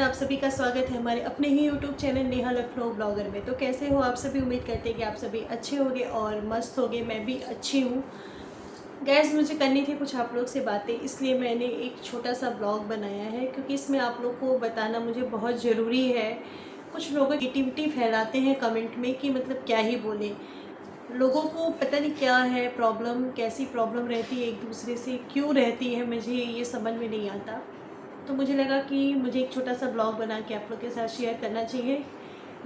आप सभी का स्वागत है हमारे अपने ही YouTube channel Neha Lucknow blogger में। तो कैसे हो आप सभी? उम्मीद करते हैं कि आप सभी अच्छे होंगे और मस्त होंगे। मैं भी अच्छी हूँ। गैस, मुझे करनी थी कुछ आप लोग से बातें, इसलिए मैंने एक छोटा सा ब्लॉग बनाया है, क्योंकि इसमें आप लोग को बताना मुझे बहुत ज़रूरी है। कुछ लोग नेगेटिविटी फैलाते हैं कमेंट में कि मतलब क्या ही बोलें। लोगों को पता नहीं क्या है प्रॉब्लम, कैसी प्रॉब्लम रहती है एक दूसरे से, क्यों रहती है, मुझे ये समझ में नहीं आता। तो मुझे लगा कि मुझे एक छोटा सा ब्लॉग बना के आप लोग के साथ शेयर करना चाहिए।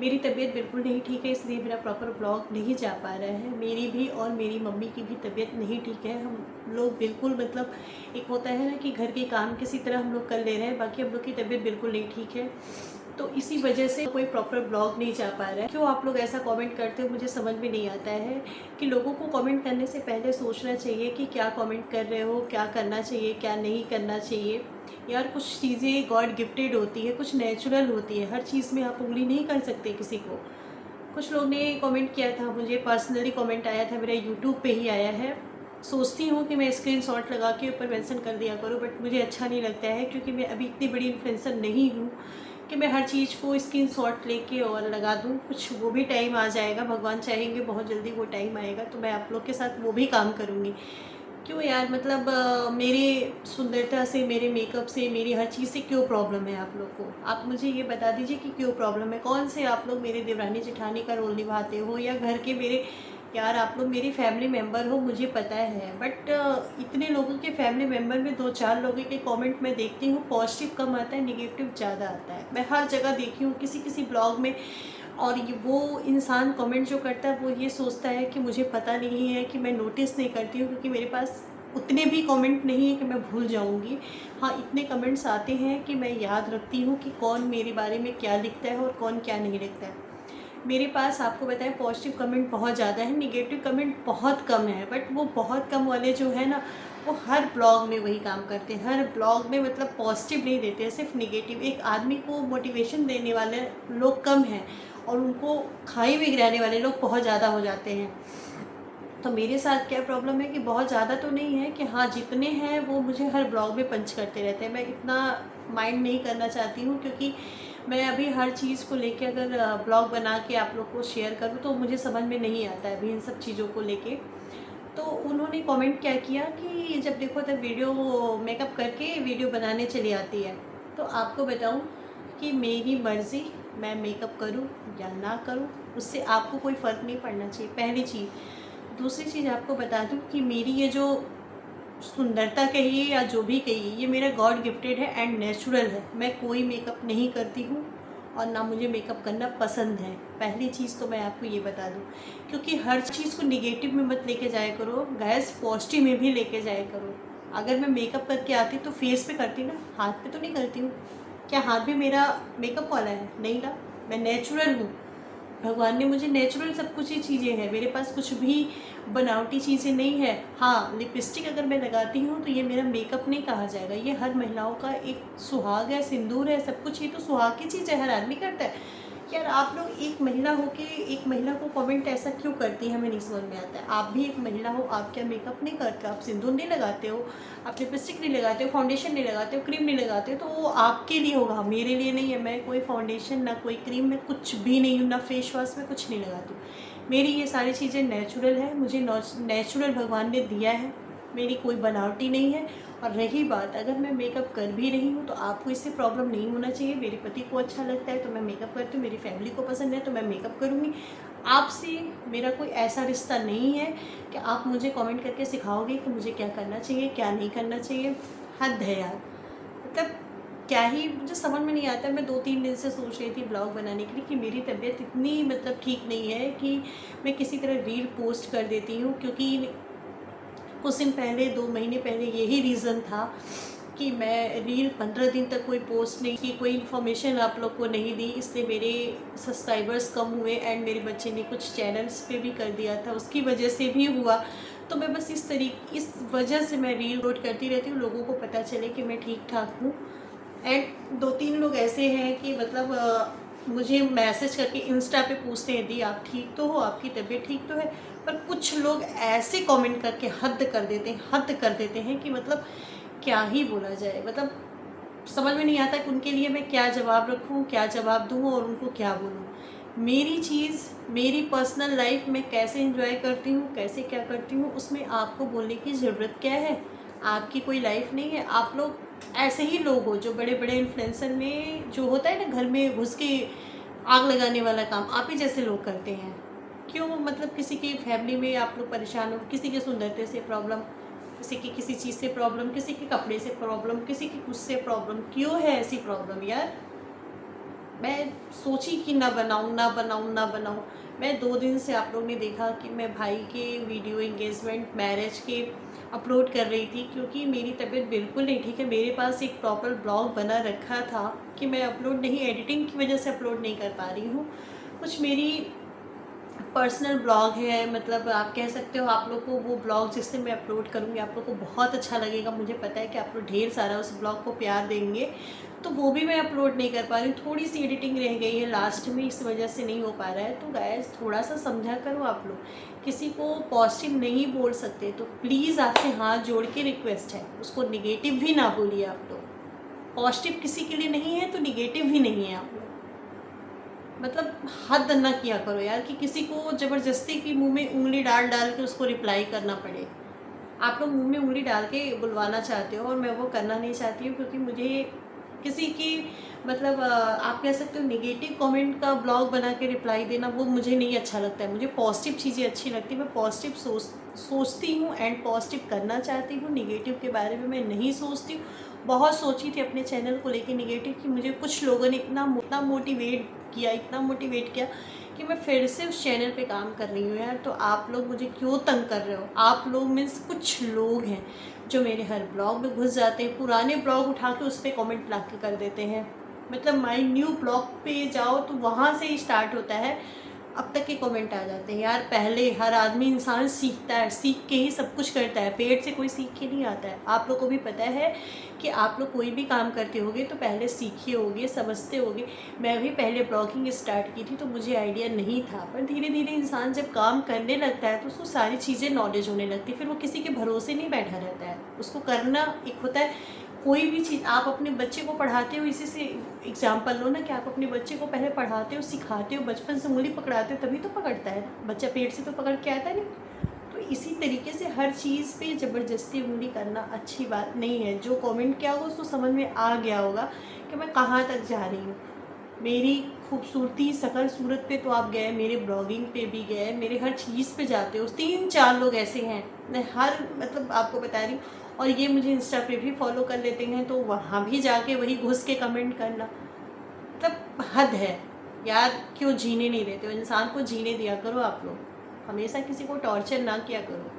मेरी तबीयत बिल्कुल नहीं ठीक है, इसलिए मेरा प्रॉपर ब्लॉग नहीं जा पा रहा है। मेरी भी और मेरी मम्मी की भी तबीयत नहीं ठीक है। हम लोग बिल्कुल मतलब एक होता है ना कि घर के काम किसी तरह हम लोग कर ले रहे हैं, बाकी हम लोग की तबीयत बिल्कुल नहीं ठीक है। तो इसी वजह से कोई प्रॉपर ब्लॉग नहीं जा पा रहा है। क्यों आप लोग ऐसा कमेंट करते हो मुझे समझ में नहीं आता है कि लोगों को कमेंट करने से पहले सोचना चाहिए कि क्या कमेंट कर रहे हो, क्या करना चाहिए, क्या नहीं करना चाहिए। यार, कुछ चीज़ें गॉड गिफ्टेड होती है, कुछ नेचुरल होती है। हर चीज़ में आप उंगली नहीं कर सकते किसी को। कुछ लोग ने कमेंट किया था, मुझे पर्सनली कमेंट आया था, मेरा यूट्यूब पे ही आया है। सोचती हूँ कि मैं स्क्रीनशॉट लगा के ऊपर मेंशन कर दिया करूँ, बट मुझे अच्छा नहीं लगता है, क्योंकि मैं अभी इतनी बड़ी इन्फ्लुएंसर नहीं हूँ कि मैं हर चीज़ को स्क्रीनशॉट लेके और लगा दूँ। कुछ वो भी टाइम आ जाएगा, भगवान चाहेंगे बहुत जल्दी वो टाइम आएगा, तो मैं आप लोग के साथ वो भी काम करूँगी। क्यों यार, मतलब मेरी सुंदरता से, मेरे मेकअप से, मेरी हर चीज़ से क्यों प्रॉब्लम है आप लोग को? आप मुझे ये बता दीजिए कि क्यों प्रॉब्लम है। कौन से आप लोग मेरे देवरानी जेठानी का रोल निभाते हो, या घर के मेरे, यार आप लोग मेरी फैमिली मेम्बर हो, मुझे पता है, बट इतने लोगों के फैमिली मेम्बर में 2-4 लोगों के कमेंट मैं देखती हूँ, पॉजिटिव कम आता है, नेगेटिव ज़्यादा आता है। मैं हर जगह देखी हूँ, किसी किसी ब्लॉग में। और ये वो इंसान कमेंट जो करता है वो ये सोचता है कि मुझे पता नहीं है, कि मैं नोटिस नहीं करती हूँ, क्योंकि मेरे पास उतने भी कमेंट नहीं है कि मैं भूल जाऊँगी। हाँ, इतने कमेंट्स आते हैं कि मैं याद रखती हूँ कि कौन मेरे बारे में क्या लिखता है और कौन क्या नहीं लिखता है। मेरे पास आपको बताएं पॉजिटिव कमेंट बहुत ज़्यादा है, नेगेटिव कमेंट बहुत कम है, बट वो बहुत कम वाले जो है ना, वो हर ब्लॉग में वही काम करते हैं। हर ब्लॉग में मतलब पॉजिटिव नहीं देते हैं, सिर्फ नेगेटिव। एक आदमी को मोटिवेशन देने वाले लोग कम हैं, और उनको खाई में गिराने वाले लोग बहुत ज़्यादा हो जाते हैं। तो मेरे साथ क्या प्रॉब्लम है कि बहुत ज़्यादा तो नहीं है, कि हाँ जितने हैं वो मुझे हर ब्लॉग में पंच करते रहते हैं। मैं इतना माइंड नहीं करना चाहती हूँ, क्योंकि मैं अभी हर चीज़ को लेके अगर ब्लॉग बना के आप लोग को शेयर करूँ तो मुझे समझ में नहीं आता है अभी इन सब चीज़ों को लेके। तो उन्होंने कमेंट क्या किया कि जब देखो तब वीडियो मेकअप करके वीडियो बनाने चली आती है। तो आपको बताऊँ कि मेरी मर्ज़ी, मैं मेकअप करूँ या ना करूँ, उससे आपको कोई फ़र्क नहीं पड़ना चाहिए, पहली चीज़। दूसरी चीज़ आपको बता दूँ कि मेरी ये जो सुंदरता कहिए या जो भी कहिए, ये मेरा गॉड गिफ्टेड है एंड नेचुरल है। मैं कोई मेकअप नहीं करती हूँ, और ना मुझे मेकअप करना पसंद है। पहली चीज़ तो मैं आपको ये बता दूँ, क्योंकि हर चीज़ को नेगेटिव में मत लेके जाया करो, गैस पॉजिटिव में भी लेके जाया करो। अगर मैं मेकअप करके आती तो फेस पे करती ना, हाथ पे तो नहीं करती हूँ। क्या हाथ भी मेरा मेकअप वाला है? नहीं ना, मैं नेचुरल हूँ। भगवान ने मुझे नेचुरल सब कुछ ही चीज़ें हैं, मेरे पास कुछ भी बनावटी चीज़ें नहीं है। हाँ, लिपस्टिक अगर मैं लगाती हूँ तो ये मेरा मेकअप नहीं कहा जाएगा, ये हर महिलाओं का एक सुहाग है, सिंदूर है, सब कुछ। ये तो सुहाग की चीज़ है, हर आदमी करता है। यार, आप लोग एक महिला हो के एक महिला को कमेंट ऐसा क्यों करती है, हमें नहीं समझ में आता है। आप भी एक महिला हो, आप क्या मेकअप नहीं करते? आप सिंदूर नहीं लगाते हो, आप लिपस्टिक नहीं लगाते हो, फाउंडेशन नहीं लगाते हो, क्रीम नहीं लगाते हो, तो वो आपके लिए होगा, मेरे लिए नहीं है। मैं कोई फाउंडेशन ना कोई क्रीम में कुछ भी नहीं हूँ, ना फेस वॉश में कुछ नहीं लगाती हूँ। मेरी ये सारी चीज़ें नेचुरल है, मुझे नेचुरल भगवान ने दिया है, मेरी कोई बनावटी नहीं है। और रही बात, अगर मैं मेकअप कर भी रही हूँ तो आपको इससे प्रॉब्लम नहीं होना चाहिए। मेरे पति को अच्छा लगता है तो मैं मेकअप करती हूँ, मेरी फैमिली को पसंद है तो मैं मेकअप करूँगी। आपसे मेरा कोई ऐसा रिश्ता नहीं है कि आप मुझे कमेंट करके सिखाओगे कि मुझे क्या करना चाहिए, क्या नहीं करना चाहिए। हद है यार, मतलब क्या ही, मुझे समझ में नहीं आता। मैं 2-3 दिन से सोच रही थी ब्लॉग बनाने के लिए, कि मेरी तबीयत इतनी मतलब ठीक नहीं है कि मैं किसी तरह रील पोस्ट कर देती हूँ। क्योंकि कुछ दिन पहले, 2 महीने पहले यही रीज़न था कि मैं रील 15 दिन तक कोई पोस्ट नहीं की, कोई इन्फॉर्मेशन आप लोग को नहीं दी, इसलिए मेरे सब्सक्राइबर्स कम हुए। एंड मेरे बच्चे ने कुछ चैनल्स पे भी कर दिया था, उसकी वजह से भी हुआ। तो मैं बस इस वजह से मैं रील अपलोड करती रहती हूँ, लोगों को पता चले कि मैं ठीक ठाक हूँ। एंड 2-3 लोग ऐसे हैं कि मतलब मुझे मैसेज करके इंस्टा पे पूछते हैं, दी आप ठीक तो हो, आपकी तबीयत ठीक तो है। पर कुछ लोग ऐसे कमेंट करके हद कर देते हैं कि मतलब क्या ही बोला जाए। मतलब समझ में नहीं आता कि उनके लिए मैं क्या जवाब रखूं, क्या जवाब दूं और उनको क्या बोलूं। मेरी चीज़, मेरी पर्सनल लाइफ में कैसे एंजॉय करती हूँ, कैसे क्या करती हूँ, उसमें आपको बोलने की ज़रूरत क्या है। आपकी कोई लाइफ नहीं है। आप लोग ऐसे ही लोग हो जो बड़े बड़े इन्फ्लुएंसर में जो होता है ना, घर में घुस के आग लगाने वाला काम आप ही जैसे लोग करते हैं। क्यों? मतलब किसी की फैमिली में आप लोग परेशान हो, किसी के सुंदरते से प्रॉब्लम, किसी की किसी चीज़ से प्रॉब्लम, किसी के कपड़े से प्रॉब्लम, किसी की कुछ से प्रॉब्लम। क्यों है ऐसी प्रॉब्लम यार? मैं सोची कि ना बनाऊँ ना बनाऊँ ना बनाऊँ। मैं 2 दिन से आप लोग ने देखा कि मैं भाई के वीडियो एंगेजमेंट मैरिज के अपलोड कर रही थी, क्योंकि मेरी तबीयत बिल्कुल नहीं ठीक है। मेरे पास एक प्रॉपर ब्लॉग बना रखा था कि मैं अपलोड नहीं, एडिटिंग की वजह से अपलोड नहीं कर पा रही हूँ। कुछ मेरी पर्सनल ब्लॉग है, मतलब आप कह सकते हो। आप लोग को वो ब्लॉग जिससे मैं अपलोड करूँगी आप लोग को बहुत अच्छा लगेगा। मुझे पता है कि आप लोग ढेर सारा उस ब्लॉग को प्यार देंगे, तो वो भी मैं अपलोड नहीं कर पा रही हूँ। थोड़ी सी एडिटिंग रह गई है लास्ट में, इस वजह से नहीं हो पा रहा है। तो गाइस थोड़ा सा समझा करो आप लोग। किसी को पॉजिटिव नहीं बोल सकते तो प्लीज़ आपसे हाथ जोड़ के रिक्वेस्ट है, उसको निगेटिव भी ना बोलिए आप लोग। पॉजिटिव किसी के लिए नहीं है तो निगेटिव भी नहीं है आप लोग। मतलब हद ना किया करो यार कि किसी को ज़बरदस्ती की मुंह में उंगली डाल डाल के उसको रिप्लाई करना पड़े। आप लोग मुंह में उंगली डाल के बुलवाना चाहते हो और मैं वो करना नहीं चाहती हूँ, क्योंकि मुझे किसी की मतलब आप कह सकते हो नेगेटिव कमेंट का ब्लॉग बना के रिप्लाई देना, वो मुझे नहीं अच्छा लगता है। मुझे पॉजिटिव चीज़ें अच्छी लगती है। मैं पॉजिटिव सोचती हूँ एंड पॉजिटिव करना चाहती हूँ। नेगेटिव के बारे में मैं नहीं सोचती हूँ। बहुत सोची थी अपने चैनल को लेके नेगेटिव कि मुझे कुछ लोगों ने इतना मोटिवेट किया कि मैं फिर से उस चैनल पे काम कर रही हूँ यार। तो आप लोग मुझे क्यों तंग कर रहे हो? आप लोग मीन्स कुछ लोग हैं जो मेरे हर ब्लॉग में घुस जाते हैं, पुराने ब्लॉग उठा के उस पर कॉमेंट ला के कर देते हैं। मतलब माई न्यू ब्लॉग पे जाओ तो वहाँ से ही स्टार्ट होता है, अब तक के कमेंट आ जाते हैं। यार पहले हर आदमी इंसान सीखता है, सीख के ही सब कुछ करता है, पेट से कोई सीख के नहीं आता है। आप लोग को भी पता है कि आप लोग कोई भी काम करते होगे तो पहले सीखे होगे, समझते होगे। मैं भी पहले ब्लॉगिंग स्टार्ट की थी तो मुझे आइडिया नहीं था, पर धीरे धीरे इंसान जब काम करने लगता है तो उसको सारी चीज़ें नॉलेज होने लगती है। फिर वो किसी के भरोसे नहीं बैठा रहता है, उसको करना एक होता है। कोई भी चीज़ आप अपने बच्चे को पढ़ाते हो, इसी से एग्जाम्पल लो ना कि आप अपने बच्चे को पहले पढ़ाते हो, सिखाते हो, बचपन से उंगली पकड़ाते हो तभी तो पकड़ता है ना। बच्चा पेट से तो पकड़ के आता नहीं। तो इसी तरीके से हर चीज़ पे ज़बरदस्ती उंगली करना अच्छी बात नहीं है। जो कमेंट किया होगा उसको समझ में आ गया होगा कि मैं कहाँ तक जा रही हूँ। मेरी खूबसूरती शकल सूरत पे तो आप गए, मेरे ब्लॉगिंग पे भी गए, मेरे हर चीज़ पे जाते हो। 3-4 लोग ऐसे हैं, मैं हर मतलब आपको बता रही हूँ। और ये मुझे इंस्टा पे भी फॉलो कर लेते हैं तो वहाँ भी जाके वही घुस के कमेंट करना, मतलब हद है यार। क्यों जीने नहीं देते हो? इंसान को जीने दिया करो आप लोग, हमेशा किसी को टॉर्चर ना किया करो।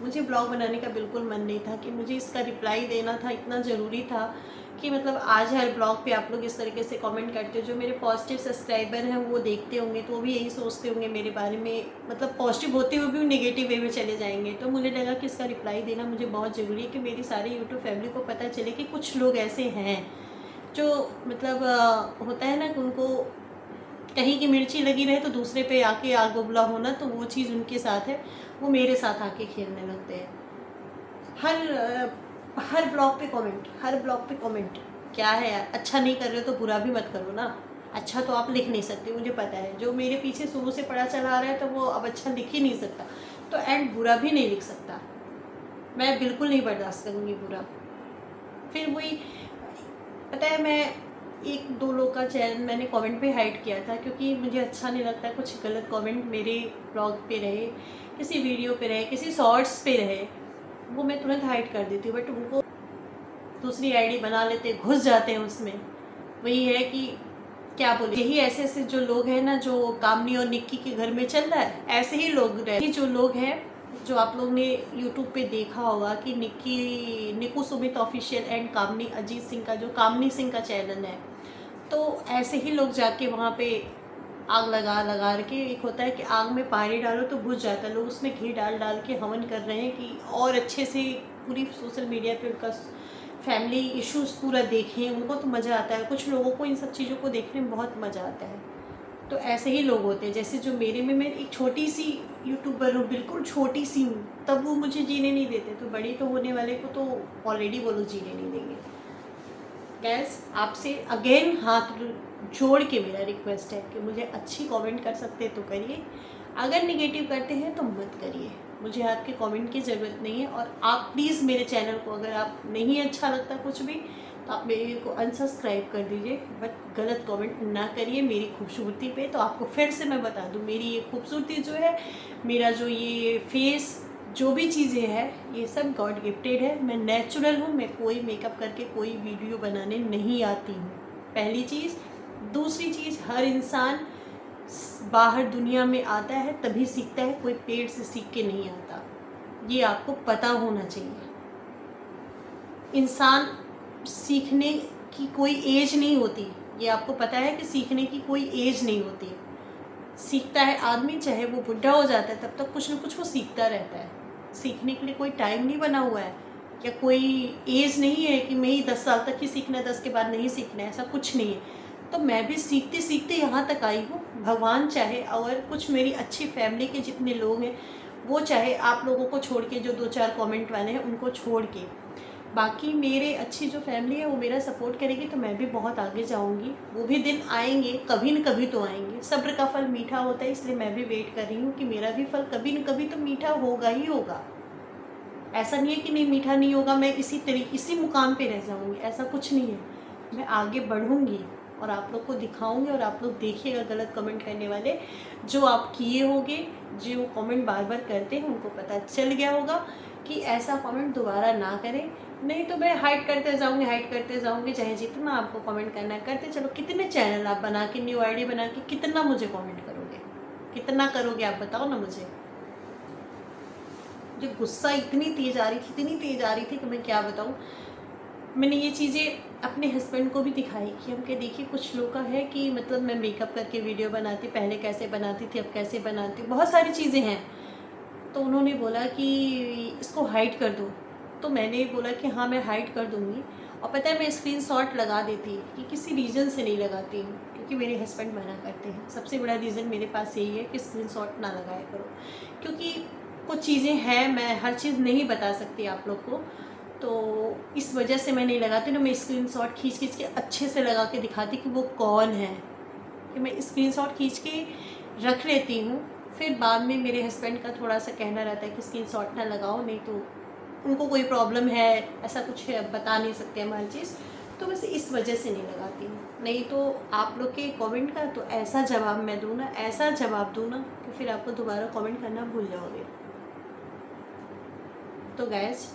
मुझे ब्लॉग बनाने का बिल्कुल मन नहीं था कि मुझे इसका रिप्लाई देना था, इतना ज़रूरी था कि मतलब आज हर ब्लॉग पे आप लोग इस तरीके से कमेंट करते हो। जो मेरे पॉजिटिव सब्सक्राइबर हैं वो देखते होंगे तो वो भी यही सोचते होंगे मेरे बारे में, मतलब पॉजिटिव होते हुए भी नेगेटिव वे में चले जाएंगे। तो मुझे लगा कि इसका रिप्लाई देना मुझे बहुत ज़रूरी है कि मेरी सारी यूट्यूब फैमिली को पता चले कि कुछ लोग ऐसे हैं जो मतलब होता है ना कि उनको कहीं की मिर्ची लगी रहे तो दूसरे पे आके आग बबूला होना, तो वो चीज़ उनके साथ है। वो मेरे साथ आके खेलने लगते हैं। हर ब्लॉग पे कमेंट, हर ब्लॉग पे कमेंट। क्या है यार? अच्छा नहीं कर रहे हो तो बुरा भी मत करो ना। अच्छा तो आप लिख नहीं सकते, मुझे पता है। जो मेरे पीछे शुरू से पढ़ा चला आ रहा है तो वो अब अच्छा लिख ही नहीं सकता, तो एंड बुरा भी नहीं लिख सकता। मैं बिल्कुल नहीं बर्दाश्त करूँगी बुरा। फिर वही पता है, मैं 1-2 लोग का चैनल मैंने कमेंट पे हाइड किया था, क्योंकि मुझे अच्छा नहीं लगता कुछ गलत कमेंट मेरे ब्लॉग पे रहे, किसी वीडियो पे रहे, किसी शॉर्ट्स पे रहे, वो मैं तुरंत हाइड कर देती हूँ। बट उनको दूसरी आईडी बना लेते, घुस जाते हैं उसमें। वही है कि क्या बोले, यही ऐसे ऐसे जो लोग हैं ना, जो कामनी और निक्की के घर में चल रहा है, ऐसे ही लोग रहे। जो लोग हैं जो आप लोग ने यूट्यूब पे देखा होगा कि निकू सुमित ऑफिशियल एंड कामनी अजीत सिंह का, जो कामनी सिंह का चैनल है, तो ऐसे ही लोग जाके वहाँ पे आग लगा लगा के, एक होता है कि आग में पानी डालो तो बुझ जाता है, लोग उसमें घी डाल डाल के हवन कर रहे हैं कि और अच्छे से पूरी सोशल मीडिया पे उनका फैमिली इश्यूज़ पूरा देखें। उनको तो मज़ा आता है, कुछ लोगों को इन सब चीज़ों को देखने में बहुत मज़ा आता है। तो ऐसे ही लोग होते हैं जैसे जो मेरे में, मैं एक छोटी सी यूट्यूबर हूँ, बिल्कुल छोटी सी हूँ, तब वो मुझे जीने नहीं देते, तो बड़ी तो होने वाले को तो ऑलरेडी वो लोग जीने नहीं देंगे। गैस आपसे अगेन हाथ जोड़ के मेरा रिक्वेस्ट है कि मुझे अच्छी कमेंट कर सकते तो करिए, अगर निगेटिव करते हैं तो मत करिए, मुझे आपके कमेंट की ज़रूरत नहीं है। और आप प्लीज़ मेरे चैनल को, अगर आप नहीं अच्छा लगता कुछ भी, तो आप मेरे को अनसब्सक्राइब कर दीजिए, बट गलत कमेंट ना करिए मेरी खूबसूरती पे। तो आपको फिर से मैं बता दूं, मेरी ये खूबसूरती जो है, मेरा जो ये फेस, जो भी चीज़ें हैं, ये सब गॉड गिफ्टेड है। मैं नेचुरल हूँ, मैं कोई मेकअप करके कोई वीडियो बनाने नहीं आती हूँ, पहली चीज़। दूसरी चीज़, हर इंसान बाहर दुनिया में आता है तभी सीखता है, कोई पेड़ से सीख के नहीं आता, ये आपको पता होना चाहिए। इंसान सीखने की कोई एज नहीं होती, ये आपको पता है कि सीखने की कोई एज नहीं होती। सीखता है आदमी, चाहे वो बुढ़ा हो जाता है तब तक कुछ ना कुछ वो सीखता रहता है। सीखने के लिए कोई टाइम नहीं बना हुआ है, या कोई एज नहीं है कि मैं ही 10 साल तक ही सीखना है, 10 के बाद नहीं सीखना है, ऐसा कुछ नहीं है। तो मैं भी सीखते सीखते यहाँ तक आई हूँ। भगवान चाहे, और कुछ मेरी अच्छी फैमिली के जितने लोग हैं, वो चाहे आप लोगों को छोड़ के, जो 2-4 कमेंट वाले हैं उनको छोड़ के, बाकी मेरे अच्छी जो फैमिली है वो मेरा सपोर्ट करेगी, तो मैं भी बहुत आगे जाऊंगी। वो भी दिन आएंगे, कभी न कभी तो आएंगे। सब्र का फल मीठा होता है, इसलिए मैं भी वेट कर रही हूँ कि मेरा भी फल कभी न कभी तो मीठा होगा ही होगा। ऐसा नहीं है कि नहीं, मीठा नहीं होगा, मैं इसी मुकाम पे रह जाऊँगी, ऐसा कुछ नहीं है। मैं आगे बढ़ूँगी और आप लोग को दिखाऊंगी, और आप लोग देखिएगा गलत कमेंट करने वाले जो आप किए होंगे, जो कमेंट बार बार करते हैं, उनको पता चल गया होगा कि ऐसा कमेंट दोबारा ना करें। नहीं तो मैं हाइड करते जाऊंगी, चाहे जितना आपको कमेंट करना है करते चलो। कितने चैनल आप बना के, न्यू आईडी बना के, कितना मुझे कमेंट करोगे, कितना करोगे आप बताओ ना मुझे। जो गुस्सा इतनी तेज़ आ रही थी कि मैं क्या बताऊँ। मैंने ये चीज़ें अपने हस्बैंड को भी दिखाई कि हम क्या, देखिए कुछ लोग का है कि मतलब मैं मेकअप करके वीडियो बनाती, पहले कैसे बनाती थी, अब कैसे बनाती, बहुत सारी चीज़ें हैं। तो उन्होंने बोला कि इसको हाइड कर दो, तो मैंने बोला कि हाँ मैं हाइड कर दूँगी। और पता है मैं स्क्रीनशॉट लगा देती कि किसी रीज़न से नहीं लगाती हूँ, क्योंकि मेरे हस्बैंड मना करते हैं। सबसे बड़ा रीज़न मेरे पास यही है कि स्क्रीनशॉट ना लगाया करो, क्योंकि कुछ चीज़ें हैं, मैं हर चीज़ नहीं बता सकती आप लोग को, तो इस वजह से मैं नहीं लगाती ना। मैं स्क्रीनशॉट खींच के अच्छे से लगा के दिखाती कि वो कौन है, कि मैं स्क्रीनशॉट खींच के रख लेती हूँ। फिर बाद में मेरे हस्बैंड का थोड़ा सा कहना रहता है कि स्क्रीनशॉट ना लगाओ, नहीं तो उनको कोई प्रॉब्लम है, ऐसा कुछ है, बता नहीं सकते हम हर चीज़। तो बस इस वजह से नहीं लगाती हूँ। नहीं तो आप लोग के कमेंट का तो ऐसा जवाब मैं दूँ ना, ऐसा जवाब दूँ ना, कि फिर आपको दोबारा कमेंट करना भूल जाओगे। तो गैस,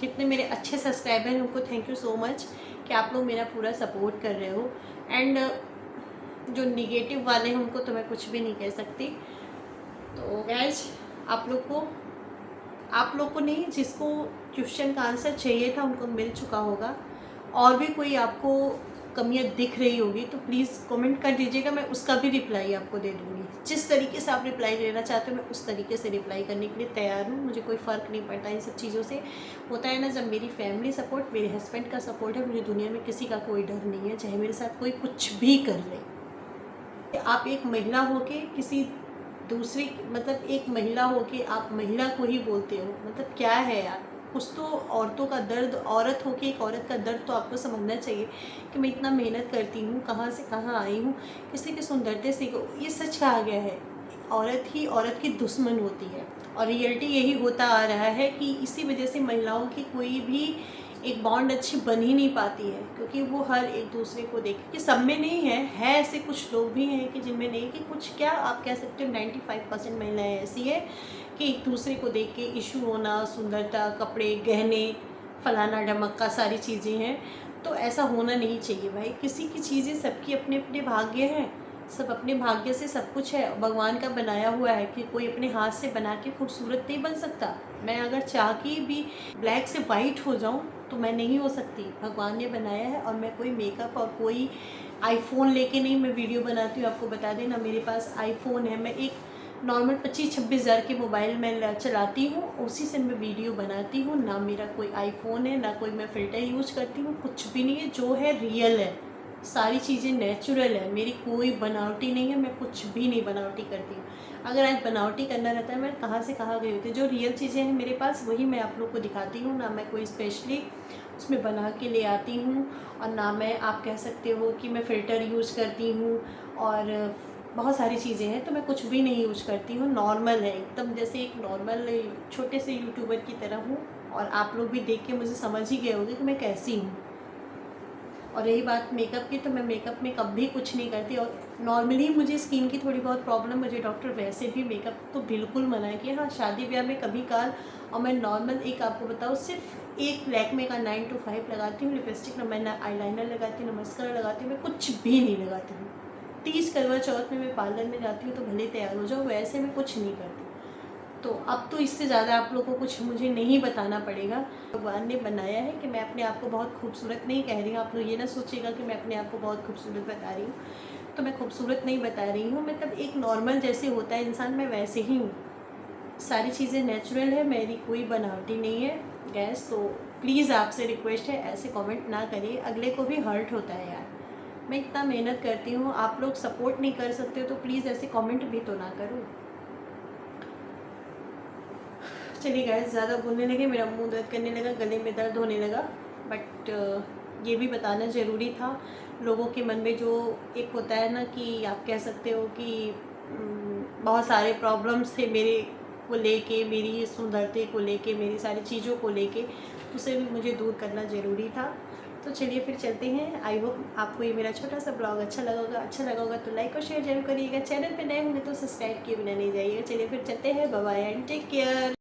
जितने मेरे अच्छे सब्सक्राइबर हैं उनको थैंक यू सो मच कि आप लोग मेरा पूरा सपोर्ट कर रहे हो। एंड जो निगेटिव वाले हैं उनको तो मैं कुछ भी नहीं कह सकती। तो गैस, आप लोग को नहीं, जिसको क्वेश्चन का आंसर चाहिए था उनको मिल चुका होगा। और भी कोई आपको कमियां दिख रही होगी तो प्लीज़ कमेंट कर दीजिएगा, मैं उसका भी रिप्लाई आपको दे दूँगी। जिस तरीके से आप रिप्लाई लेना चाहते हो मैं उस तरीके से रिप्लाई करने के लिए तैयार हूँ। मुझे कोई फ़र्क नहीं पड़ता इन सब चीज़ों से। होता है ना, जब मेरी फैमिली सपोर्ट, मेरे हस्बैंड का सपोर्ट है, मुझे दुनिया में किसी का कोई डर नहीं है, चाहे मेरे साथ कोई कुछ भी कर ले। आप एक महिला होके किसी दूसरी, मतलब एक महिला होके आप महिला को ही बोलते हो, मतलब क्या है यार। कुछ तो औरतों का दर्द, औरत होके एक औरत का दर्द तो आपको समझना चाहिए कि मैं इतना मेहनत करती हूँ, कहाँ से कहाँ आई हूँ, किसी की सुंदरते से। ये सच कहा गया है, औरत ही औरत की दुश्मन होती है, और रियलिटी यही होता आ रहा है कि इसी वजह से महिलाओं की कोई भी एक बॉन्ड अच्छी बन ही नहीं पाती है, क्योंकि वो हर एक दूसरे को देख के, सब में नहीं है ऐसे कुछ लोग भी हैं कि जिनमें नहीं, कि कुछ क्या आप कह सकते हो 95% महिलाएं ऐसी है कि एक दूसरे को देख के इशू होना, सुंदरता, कपड़े, गहने, फलाना ढमक्का, सारी चीज़ें हैं। तो ऐसा होना नहीं चाहिए भाई। किसी की चीज़ें, सबकी अपने अपने भाग्य हैं, सब अपने भाग्य से सब कुछ है, भगवान का बनाया हुआ है कि कोई अपने हाथ से बना के खूबसूरत नहीं बन सकता। मैं अगर चाह के भी ब्लैक से वाइट हो जाऊं तो मैं नहीं हो सकती, भगवान ने बनाया है। और मैं कोई मेकअप और कोई आईफोन लेके नहीं मैं वीडियो बनाती हूँ। आपको बता दें ना, मेरे पास आईफोन है, मैं एक नॉर्मल 25-26 हज़ार के मोबाइल में चलाती हूँ, उसी से मैं वीडियो बनाती हूँ। ना मेरा कोई आईफोन है, ना कोई मैं फ़िल्टर यूज करती हूँ, कुछ भी नहीं है। जो है रियल है, सारी चीज़ें नेचुरल है, मेरी कोई बनावटी नहीं है, मैं कुछ भी नहीं बनावटी करती हूँ। अगर आज बनावटी करना रहता है मैं कहाँ से कहाँ गई होती। जो रियल चीज़ें हैं मेरे पास वही मैं आप लोग को दिखाती हूँ, ना मैं कोई स्पेशली उसमें बना के ले आती हूँ, और ना मैं आप कह सकते हो कि मैं फ़िल्टर यूज़ करती हूँ, और बहुत सारी चीज़ें हैं, तो मैं कुछ भी नहीं यूज़ करती हूँ। नॉर्मल है एकदम, जैसे एक नॉर्मल छोटे से यूट्यूबर की तरह हूँ, और आप लोग भी देख के मुझे समझ ही गए होंगे कि मैं कैसी हूँ। और रही बात मेकअप की, तो मैं मेकअप में कभी कुछ नहीं करती, और नॉर्मली मुझे स्किन की थोड़ी बहुत प्रॉब्लम, मुझे डॉक्टर वैसे भी मेकअप तो बिल्कुल मना है कि हाँ शादी ब्याह में कभी काल। और मैं नॉर्मल एक आपको बताऊँ, सिर्फ एक लैक्मे का 9 to 5 लगाती हूँ लिपस्टिक, ना मैं ना आईलाइनर लगाती हूँ, ना मस्करा लगाती हूँ, मैं कुछ भी नहीं लगाती हूँ। 30 करवा चौथ में मैं पार्लर में जाती हूँ तो भले तैयार हो जाओ, वैसे मैं कुछ नहीं करती। तो अब तो इससे ज़्यादा आप लोगों को कुछ मुझे नहीं बताना पड़ेगा। भगवान ने बनाया है कि मैं अपने आप को बहुत खूबसूरत नहीं कह रही हूँ, आप लोग ये ना सोचिएगा कि मैं अपने आप को बहुत खूबसूरत बता रही हूँ। तो मैं खूबसूरत नहीं बता रही हूँ, मतलब एक नॉर्मल जैसे होता है इंसान, मैं वैसे ही हूँ। सारी चीज़ें नेचुरल है, मेरी कोई बनावटी नहीं है गैस। तो प्लीज़ आपसे रिक्वेस्ट है, ऐसे कमेंट ना करिए, अगले को भी हर्ट होता है यार। मैं इतना मेहनत करती हूँ, आप लोग सपोर्ट नहीं कर सकते हो तो प्लीज़ ऐसे कमेंट भी तो ना करो। चलिए गाइस, ज़्यादा बोलने लगे, मेरा मुंह दर्द करने लगा, गले में दर्द होने लगा। बट ये भी बताना ज़रूरी था लोगों के मन में, जो एक होता है ना कि आप कह सकते हो कि बहुत सारे प्रॉब्लम्स थे मेरे को लेके, मेरी सुंदरते को लेके, मेरी सारी चीज़ों को लेके, उसे भी मुझे दूर करना ज़रूरी था। तो चलिए फिर चलते हैं। आई होप आपको ये मेरा छोटा सा ब्लॉग अच्छा लगा होगा तो लाइक और शेयर जरूर करिएगा। चैनल पे नए होंगे तो सब्सक्राइब किए बिना नहीं जाइएगा। चलिए फिर चलते हैं, bye bye and take care.